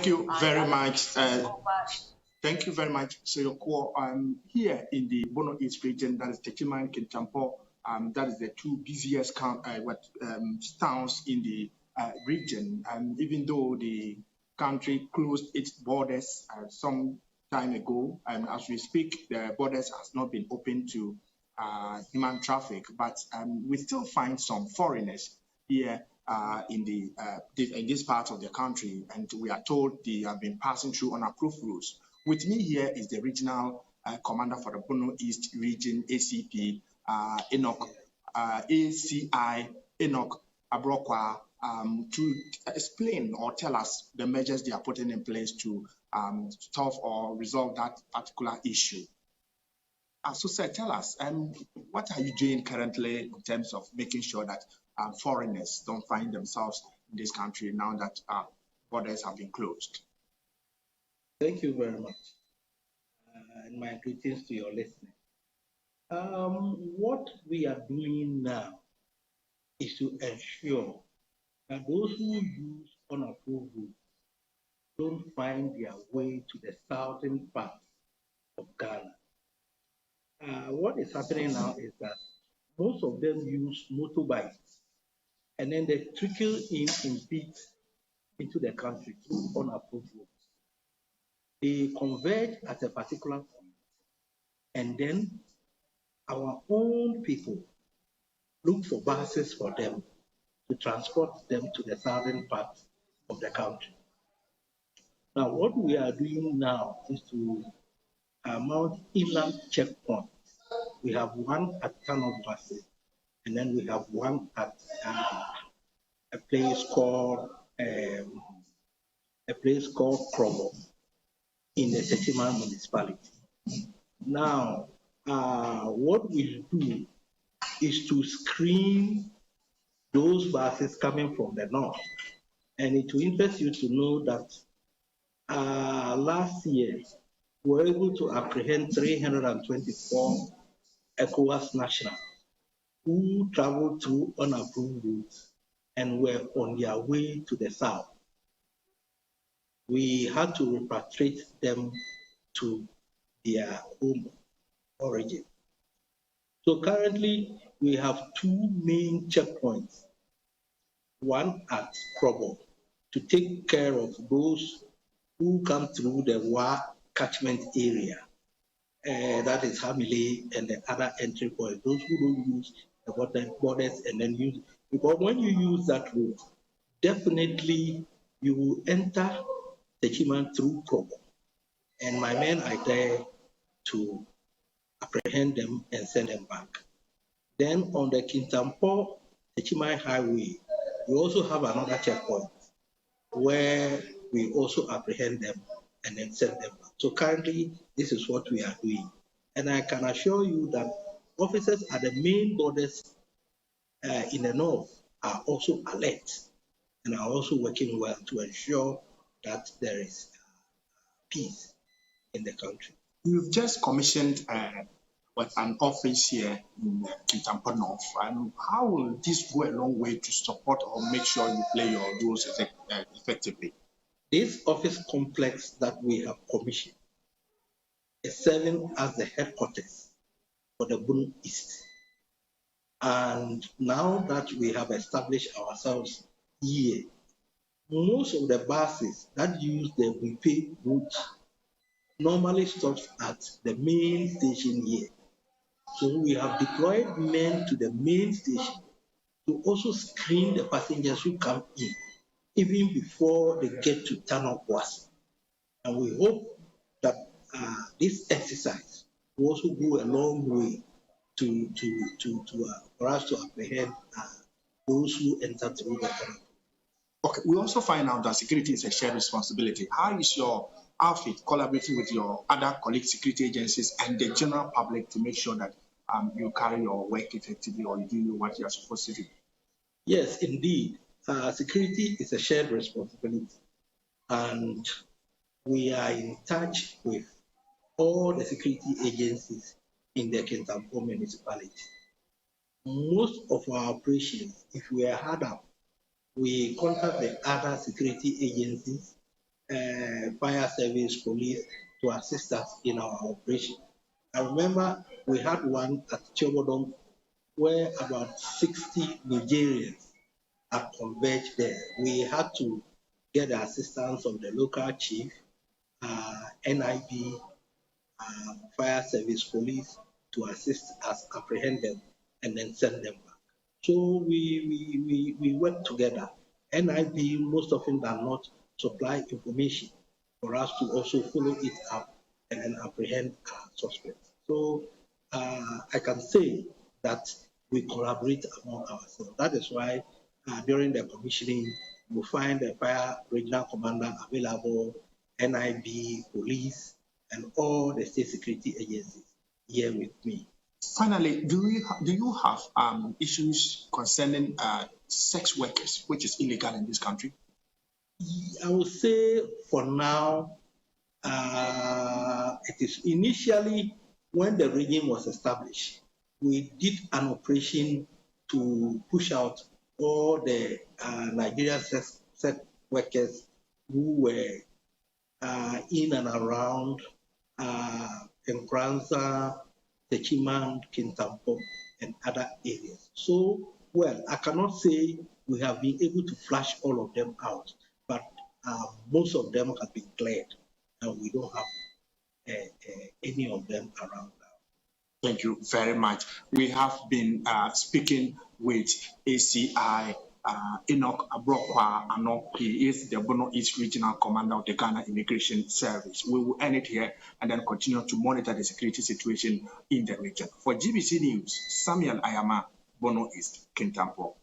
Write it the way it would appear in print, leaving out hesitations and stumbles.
Thank you very much. Thank you very much, Seyoko. Here in the Bono East region, that is Techiman, Kintampo, that is the two busiest towns in the region. Even though the country closed its borders some time ago, and as we speak, the borders has not been open to human traffic, but we still find some foreigners here in this part of the country, and we are told they have been passing through unapproved routes. With me here is the regional commander for the Bono East region, ACP Enoch, ACI Enoch Abrokwa, to explain or tell us the measures they are putting in place to solve or resolve that particular issue. So, sir, tell us, what are you doing currently in terms of making sure that foreigners don't find themselves in this country now that borders have been closed? Thank you very much. And my greetings to your listeners. What we are doing now is to ensure that those who use unapproved routes don't find their way to the southern part of Ghana. What is happening now is that most of them use motorbikes and then they trickle in bits into the country through unapproved routes. They converge at a particular point, and then our own people look for buses for them to transport them to the southern part of the country. Now, what we are doing now is to mount inland checkpoints. We have one at Tanok Buses, and then we have one at a place called Krobo in the Techiman municipality. Now, what we do is to screen those buses coming from the north. And it will interest you to know that last year, we were able to apprehend 324 ECOWAS nationals who traveled through unapproved routes and were on their way to the south. We had to repatriate them to their home origin. So currently, we have two main checkpoints. One at Krobo to take care of those who come through the Wa catchment area. That is Hamile and the other entry points. Those who don't use the borders and then use, because when you use that route, definitely you will enter the Chiman through Krobo. And my men are there to apprehend them and send them back. Then on the Kintampo Techimai Highway, we also have another checkpoint where we also apprehend them and then send them back. So currently, this is what we are doing. And I can assure you that officers at the main borders in the north are also alert and are also working well to ensure that there is peace in the country. You've just commissioned an office here in Tampa North. How will this go a long way to support or make sure you play your roles effectively? This office complex that we have commissioned is serving as the headquarters for the Bono East. And now that we have established ourselves here, most of the buses that use the Wipe route normally stops at the main station here. So we have deployed men to the main station to also screen the passengers who come in, even before they get to Tanok Bus. And we hope that this exercise will also go a long way for us to apprehend those who enter through the tunnel. Okay, we also find out that security is a shared responsibility. How is your outfit collaborating with your other colleague security agencies and the general public to make sure that you carry your work effectively or you do what you are supposed to do? Yes, indeed. Security is a shared responsibility. And we are in touch with all the security agencies in the Kintampo municipality. Most of our operations, if we are hard up, we contact the other security agencies fire service, police to assist us in our operation. I remember we had one at Chobodong where about 60 Nigerians had converged there. We had to get the assistance of the local chief, NIB, fire service, police to assist us apprehend them and then send them back. So we work together. NIB most often than not supply information for us to also follow it up and then apprehend suspects. So I can say that we collaborate among ourselves. That is why during the commissioning, you find the fire regional commander available, NIB, police, and all the state security agencies here with me. Finally, do you have issues concerning sex workers, which is illegal in this country? I would say for now, it is initially when the regime was established, we did an operation to push out all the Nigerian sex workers who were in and around Nkranza, Techiman, Kintampo, and other areas. So, well, I cannot say we have been able to flush all of them out, but most of them have been cleared, and we don't have any of them around now. Thank you very much. We have been speaking with ACI Enoch Abrokwa Anok. He is the Bono East Regional Commander of the Ghana Immigration Service. We will end it here and then continue to monitor the security situation in the region. For GBC News, Samuel Ayama, Bono East, Kintampo.